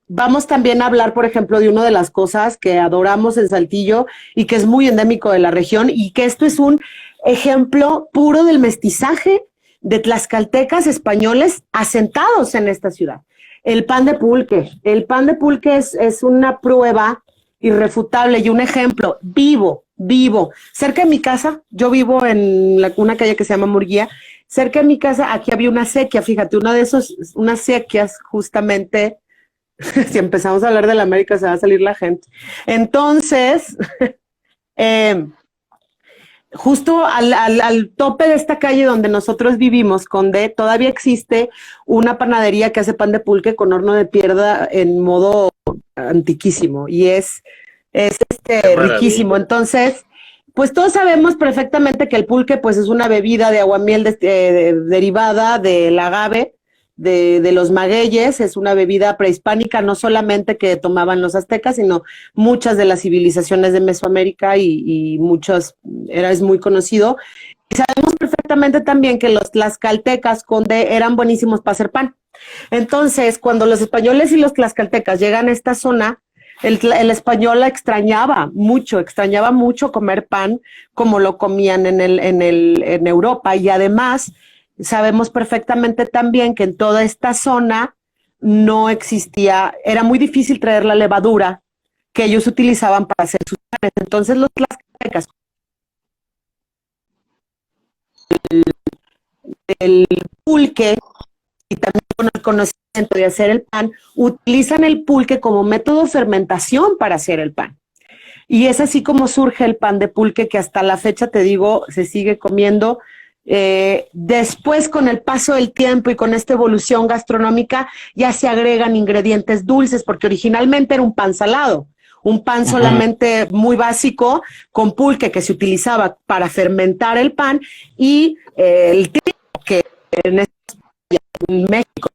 vamos también a hablar, por ejemplo, de una de las cosas que adoramos en Saltillo y que es muy endémico de la región, y que esto es un ejemplo puro del mestizaje de tlaxcaltecas españoles asentados en esta ciudad. El pan de pulque. El pan de pulque es una prueba irrefutable y un ejemplo vivo. Cerca de mi casa, yo vivo en una calle que se llama Murguía, cerca de mi casa aquí había una sequía, fíjate, unas sequías justamente, si empezamos a hablar de la América se va a salir la gente. Entonces, justo al tope de esta calle donde nosotros vivimos, Conde, todavía existe una panadería que hace pan de pulque con horno de piedra en modo antiquísimo, y es riquísimo. Entonces, pues todos sabemos perfectamente que el pulque pues es una bebida de aguamiel derivada del agave, de los magueyes. Es una bebida prehispánica, no solamente que tomaban los aztecas, sino muchas de las civilizaciones de Mesoamérica y muchos, es muy conocido. Y sabemos perfectamente también que los tlaxcaltecas, Conde, eran buenísimos para hacer pan. Entonces, cuando los españoles y los tlaxcaltecas llegan a esta zona, el español extrañaba mucho comer pan como lo comían en Europa, y además sabemos perfectamente también que en toda esta zona no existía, era muy difícil traer la levadura que ellos utilizaban para hacer sus panes. Entonces los tlaxcaltecas, el pulque y también con el conocimiento de hacer el pan, utilizan el pulque como método de fermentación para hacer el pan. Y es así como surge el pan de pulque, que hasta la fecha, te digo, se sigue comiendo. Después, con el paso del tiempo y con esta evolución gastronómica, ya se agregan ingredientes dulces, porque originalmente era un pan salado, un pan solamente muy básico, con pulque que se utilizaba para fermentar el pan, y el trigo, que en México,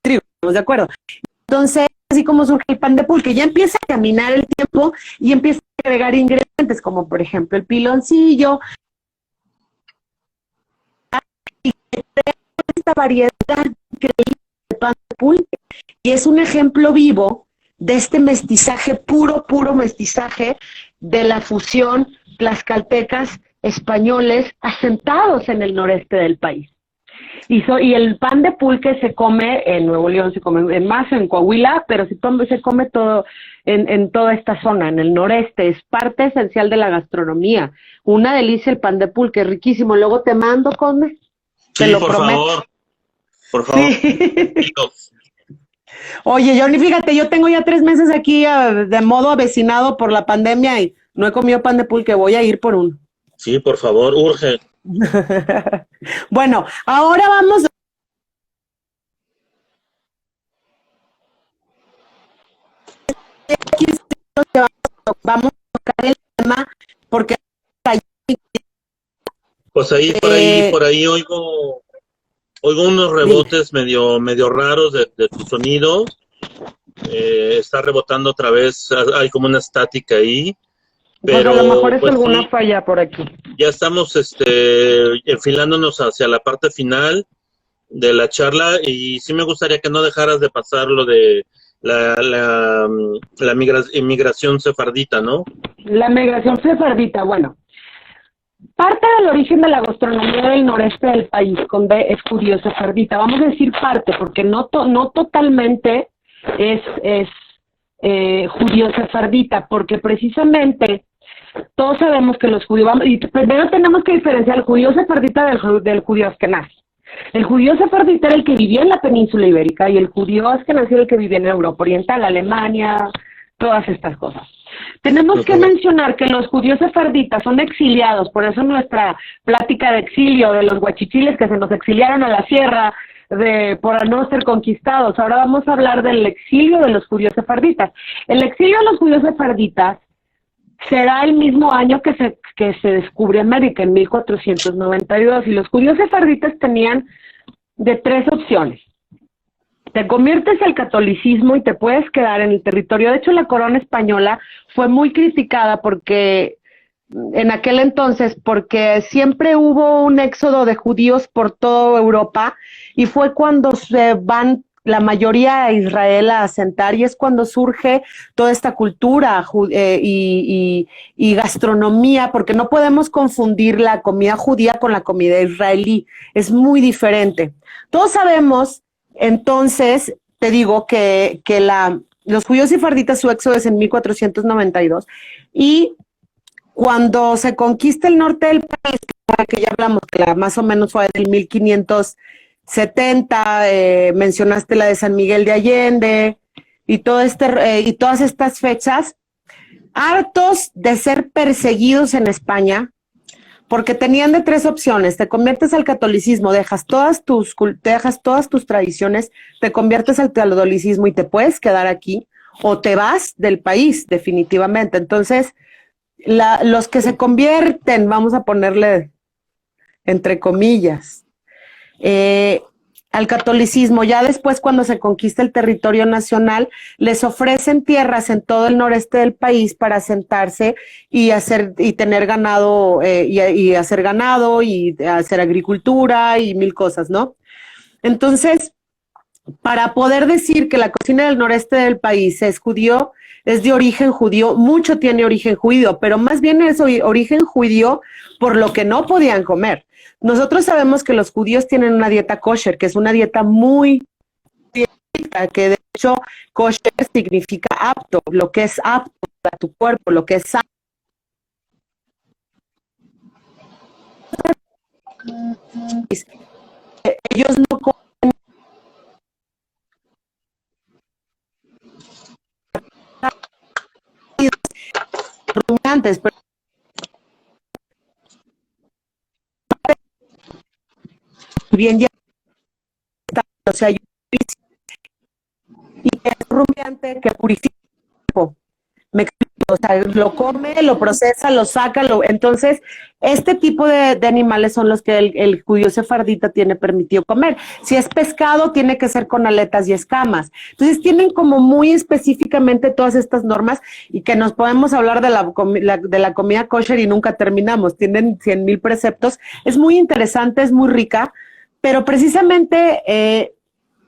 trigo, ¿estamos de acuerdo? Entonces, así como surge el pan de pulque, ya empieza a caminar el tiempo y empieza a agregar ingredientes, como por ejemplo el piloncillo, y esta variedad increíble de pan de pulque. Y es un ejemplo vivo de este mestizaje, puro mestizaje de la fusión tlaxcaltecas españoles asentados en el noreste del país. Y el pan de pulque se come en Nuevo León, se come más en Coahuila, pero se come todo en toda esta zona, en el noreste. Es parte esencial de la gastronomía. Una delicia el pan de pulque, riquísimo. Luego te mando, Conde. Sí, te lo prometo. Por favor. Sí. Oye, Johnny, fíjate, yo tengo ya 3 meses aquí de modo avecinado por la pandemia y no he comido pan de pulque. Voy a ir por uno. Sí, por favor, urge. Bueno, ahora vamos a tocar el tema, porque pues por ahí oigo unos rebotes medio raros de tu sonido. Está rebotando otra vez, hay como una estática ahí. Pero pues a lo mejor es alguna falla por aquí. Ya estamos enfilándonos hacia la parte final de la charla, y sí me gustaría que no dejaras de pasar lo de la inmigración sefardita, ¿no? La migración sefardita, bueno. Parte del origen de la gastronomía del noreste del país, Conde, es judío sefardita. Vamos a decir parte, porque no totalmente es judío sefardita, porque precisamente Todos sabemos que los judíos, y primero tenemos que diferenciar el judío sefardita del judío askenazi. El judío sefardita era el que vivía en la península ibérica y el judío askenazi era el que vivía en Europa Oriental, Alemania, todas estas cosas. Tenemos que mencionar que los judíos sefarditas son exiliados, por eso nuestra plática de exilio de los guachichiles que se nos exiliaron a la sierra por no ser conquistados. Ahora vamos a hablar del exilio de los judíos sefarditas. El exilio de los judíos sefarditas será el mismo año que se descubre América, en 1492, y los judíos sefarditas tenían de tres opciones. Te conviertes al catolicismo y te puedes quedar en el territorio. De hecho, la corona española fue muy criticada porque en aquel entonces, porque siempre hubo un éxodo de judíos por toda Europa y fue cuando se van la mayoría a Israel a asentar, y es cuando surge toda esta cultura y gastronomía, porque no podemos confundir la comida judía con la comida israelí, es muy diferente. Todos sabemos, entonces, te digo que los judíos sefarditas, su éxodo es en 1492, y cuando se conquista el norte del país, que ya hablamos, que más o menos fue en el 1570, mencionaste la de San Miguel de Allende y todas estas fechas, hartos de ser perseguidos en España, porque tenían de tres opciones: te conviertes al catolicismo, dejas todas tus tradiciones, te conviertes al catolicismo y te puedes quedar aquí, o te vas del país definitivamente. Entonces, los que se convierten, vamos a ponerle entre comillas, al catolicismo, ya después cuando se conquista el territorio nacional, les ofrecen tierras en todo el noreste del país para asentarse y tener ganado, y hacer ganado y hacer agricultura y mil cosas, ¿no? Entonces, para poder decir que la cocina del noreste del país es judío, es de origen judío, mucho tiene origen judío, pero más bien es origen judío por lo que no podían comer. Nosotros sabemos que los judíos tienen una dieta kosher, que es una dieta muy estricta, que de hecho kosher significa apto, lo que es apto para tu cuerpo, lo que es sano. Ellos no comen rumiantes, pero bien ya está, o sea, y es un rumiante que purifica, me explico, o sea, lo come, lo procesa, lo saca, entonces este tipo de animales son los que el judío sefardita tiene permitido comer. Si es pescado, tiene que ser con aletas y escamas. Entonces tienen como muy específicamente todas estas normas, y que nos podemos hablar de la comida kosher y nunca terminamos. Tienen 100,000 preceptos. Es muy interesante, es muy rica, pero precisamente,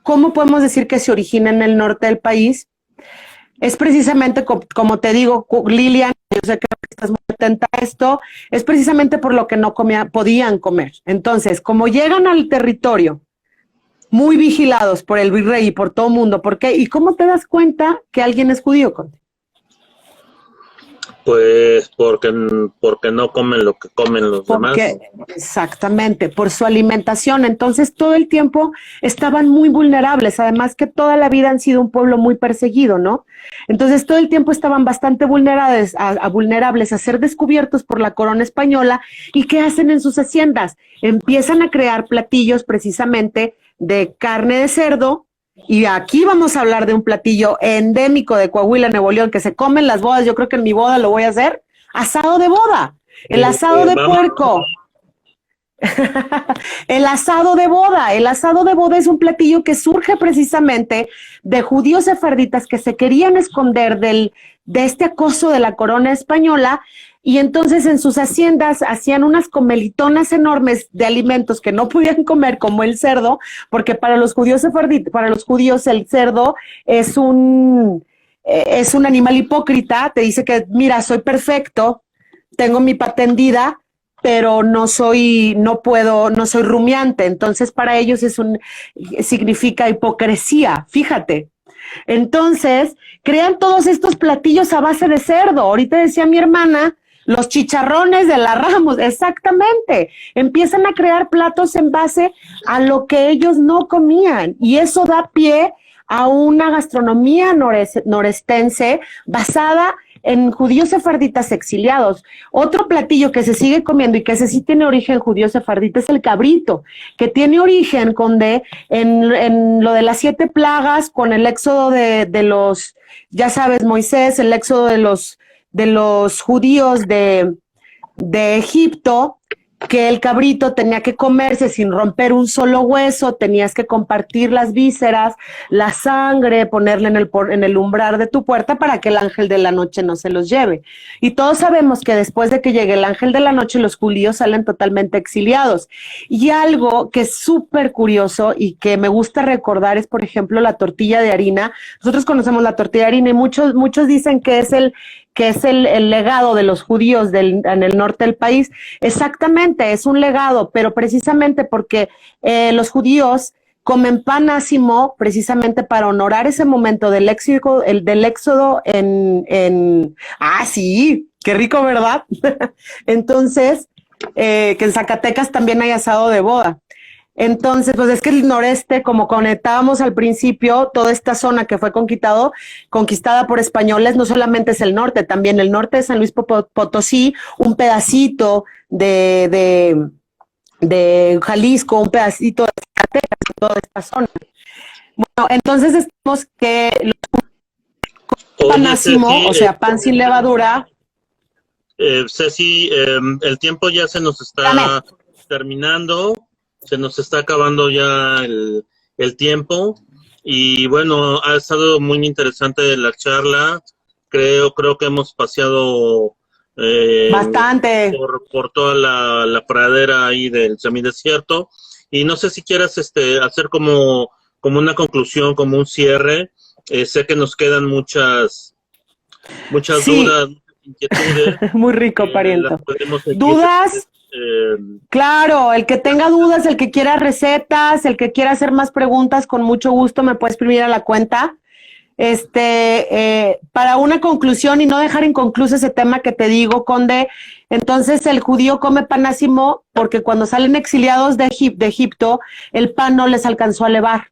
¿cómo podemos decir que se origina en el norte del país? Es precisamente, como te digo, Lilian, yo sé que estás muy atenta a esto, es precisamente por lo que no podían comer. Entonces, como llegan al territorio muy vigilados por el virrey y por todo el mundo, ¿por qué? ¿Y cómo te das cuenta que alguien es judío, Conte? Pues porque no comen lo que comen los demás. Exactamente, por su alimentación. Entonces todo el tiempo estaban muy vulnerables, además que toda la vida han sido un pueblo muy perseguido, ¿no? Entonces todo el tiempo estaban bastante vulnerables a ser descubiertos por la corona española. ¿Y qué hacen en sus haciendas? Empiezan a crear platillos precisamente de carne de cerdo. Y aquí vamos a hablar de un platillo endémico de Coahuila, Nuevo León, que se come en las bodas. Yo creo que en mi boda lo voy a hacer. Asado de boda. El asado de puerco. El asado de boda. El asado de boda es un platillo que surge precisamente de judíos sefarditas que se querían esconder de este acoso de la corona española, y entonces en sus haciendas hacían unas comelitonas enormes de alimentos que no podían comer, como el cerdo, porque para los judíos el cerdo es un animal hipócrita. Te dice que, mira, soy perfecto, tengo mi pata hendida, pero no soy rumiante. Entonces para ellos significa hipocresía, fíjate. Entonces crean todos estos platillos a base de cerdo. Ahorita decía mi hermana Los chicharrones de la Ramos, exactamente. Empiezan a crear platos en base a lo que ellos no comían y eso da pie a una gastronomía norestense basada en judíos sefarditas exiliados. Otro platillo que se sigue comiendo y que ese sí tiene origen judío sefardita es el cabrito, que tiene origen, Conde, en lo de las 7 plagas, con el éxodo de los, ya sabes, Moisés, el éxodo de los judíos de Egipto, que el cabrito tenía que comerse sin romper un solo hueso, tenías que compartir las vísceras, la sangre, ponerle en el umbral de tu puerta para que el ángel de la noche no se los lleve. Y todos sabemos que después de que llegue el ángel de la noche, los judíos salen totalmente exiliados. Y algo que es súper curioso y que me gusta recordar es, por ejemplo, la tortilla de harina. Nosotros conocemos la tortilla de harina y muchos dicen que es el legado de los judíos en el norte del país. Exactamente, es un legado, pero precisamente porque los judíos comen pan ácimo precisamente para honorar ese momento del éxodo Ah, sí, qué rico, ¿verdad? Entonces, que en Zacatecas también hay asado de boda. Entonces, pues es que el noreste, como conectábamos al principio, toda esta zona que fue conquistada por españoles, no solamente es el norte, también el norte de San Luis Potosí, un pedacito de Jalisco, un pedacito de Zacatecas, toda esta zona. Bueno, entonces decimos que pan ácimo, o sea, pan sin levadura. Ceci, el tiempo ya se nos está terminando. Se nos está acabando ya el tiempo y bueno, ha estado muy interesante la charla. Creo que hemos paseado bastante por toda la pradera ahí del semidesierto y no sé si quieras hacer como una conclusión, como un cierre. Sé que nos quedan muchas sí. dudas, muchas inquietudes. Muy rico, pariento. ¿Dudas? Claro, el que tenga dudas, el que quiera recetas, el que quiera hacer más preguntas, con mucho gusto me puedes escribir a la cuenta. Para una conclusión y no dejar inconcluso ese tema que te digo, Conde, entonces el judío come pan ácimo porque cuando salen exiliados de Egipto, el pan no les alcanzó a levar.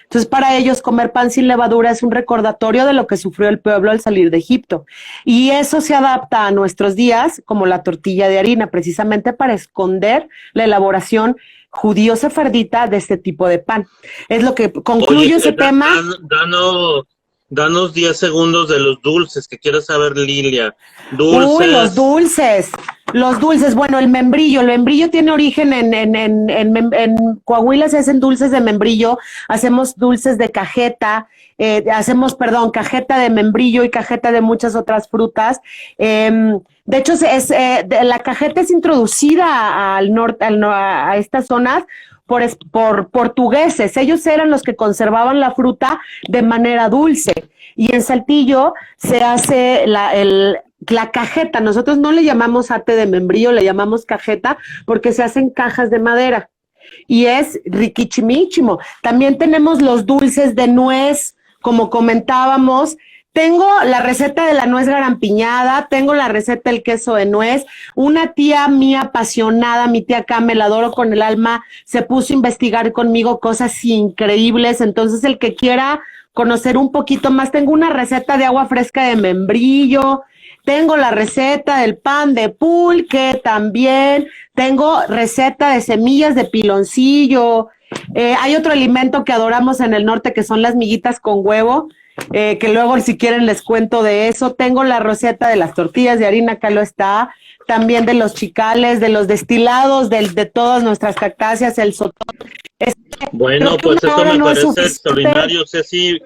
Entonces, para ellos, comer pan sin levadura es un recordatorio de lo que sufrió el pueblo al salir de Egipto. Y eso se adapta a nuestros días, como la tortilla de harina, precisamente para esconder la elaboración judío-sefardita de este tipo de pan. Es lo que concluye ese tema. Danos 10 segundos de los dulces que quiero saber, Lilia. Dulces. Uy, los dulces. Los dulces, bueno, el membrillo tiene origen en Coahuila, se hacen dulces de membrillo, hacemos dulces de cajeta, cajeta de membrillo y cajeta de muchas otras frutas. De hecho, la cajeta es introducida al norte, a estas zonas por portugueses. Ellos eran los que conservaban la fruta de manera dulce. Y en Saltillo se hace la cajeta. Nosotros no le llamamos ate de membrillo, le llamamos cajeta porque se hacen cajas de madera. Y es riquichimichimo. También tenemos los dulces de nuez, como comentábamos. Tengo la receta de la nuez garampiñada, tengo la receta del queso de nuez. Una tía mía apasionada, mi tía Carmen, la adoro con el alma, se puso a investigar conmigo cosas increíbles. Entonces, el que quiera conocer un poquito más, tengo una receta de agua fresca de membrillo, tengo la receta del pan de pulque también, tengo receta de semillas de piloncillo. Hay otro alimento que adoramos en el norte que son las miguitas con huevo. Que luego si quieren les cuento de eso. Tengo la receta de las tortillas de harina, acá lo está, también de los chicales, de los destilados, de todas nuestras cactáceas, el sotón. Bueno, pues eso me parece extraordinario, Ceci.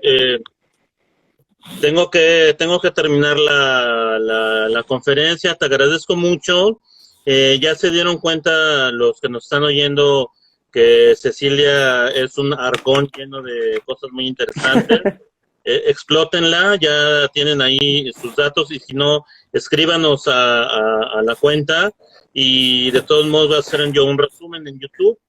Tengo que terminar la conferencia. Te agradezco mucho. Ya se dieron cuenta los que nos están oyendo que Cecilia es un arcón lleno de cosas muy interesantes. Explótenla, ya tienen ahí sus datos y si no, escríbanos a la cuenta y de todos modos voy a hacer yo un resumen en YouTube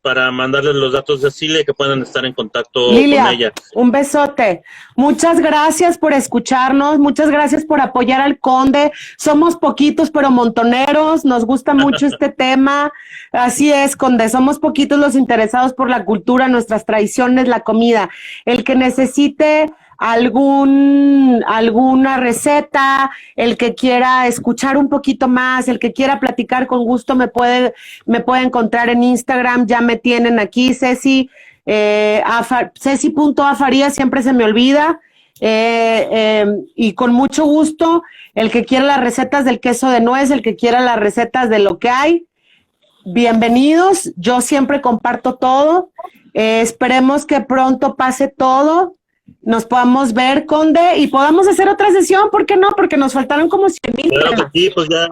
para mandarles los datos de Cilia y que puedan estar en contacto Lilia, con ella. un besote. Muchas gracias por escucharnos, muchas gracias por apoyar al Conde. Somos poquitos pero montoneros, nos gusta mucho este tema. Así es, Conde, somos poquitos los interesados por la cultura, nuestras tradiciones, la comida. El que necesite alguna receta, el que quiera escuchar un poquito más, el que quiera platicar con gusto me puede encontrar en Instagram, ya me tienen aquí, Ceci, Ceci.afarías, siempre se me olvida, y con mucho gusto, el que quiera las recetas del queso de nuez, el que quiera las recetas de lo que hay, bienvenidos, yo siempre comparto todo, esperemos que pronto pase todo, nos podamos ver, Conde, y podamos hacer otra sesión, ¿por qué no? Porque nos faltaron como 100,000. Claro que sí, pues ya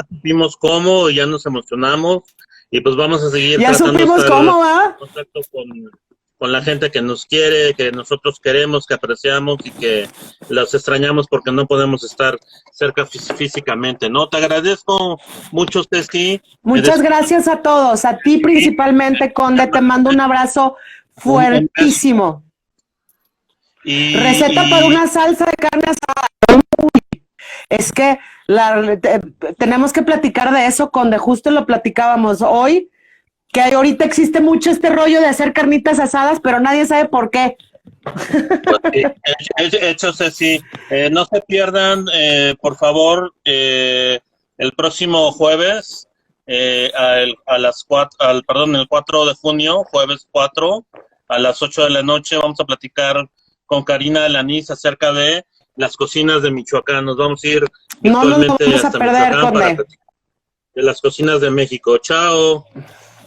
supimos cómo y ya nos emocionamos y pues vamos a seguir ya tratando supimos de estar cómo, ¿va? en contacto con la gente que nos quiere, que nosotros queremos, que apreciamos y que los extrañamos porque no podemos estar cerca físicamente, ¿no? Te agradezco mucho, Ceci. Muchas gracias a todos, a ti principalmente, Conde, te mando un abrazo fuertísimo. Receta para una salsa de carne asada. Es que tenemos que platicar de eso, Conde, justo lo platicábamos hoy, que ahorita existe mucho este rollo de hacer carnitas asadas, pero nadie sabe por qué. Hecho, Ceci, no se pierdan, por favor, el próximo jueves, el 4 de junio, jueves 4, a las 8 de la noche, vamos a platicar con Karina Alanís acerca de las cocinas de Michoacán. Nos vamos a ir virtualmente hasta Michoacán para platicar de las cocinas de México. Chao.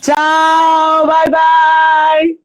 Chao, bye bye.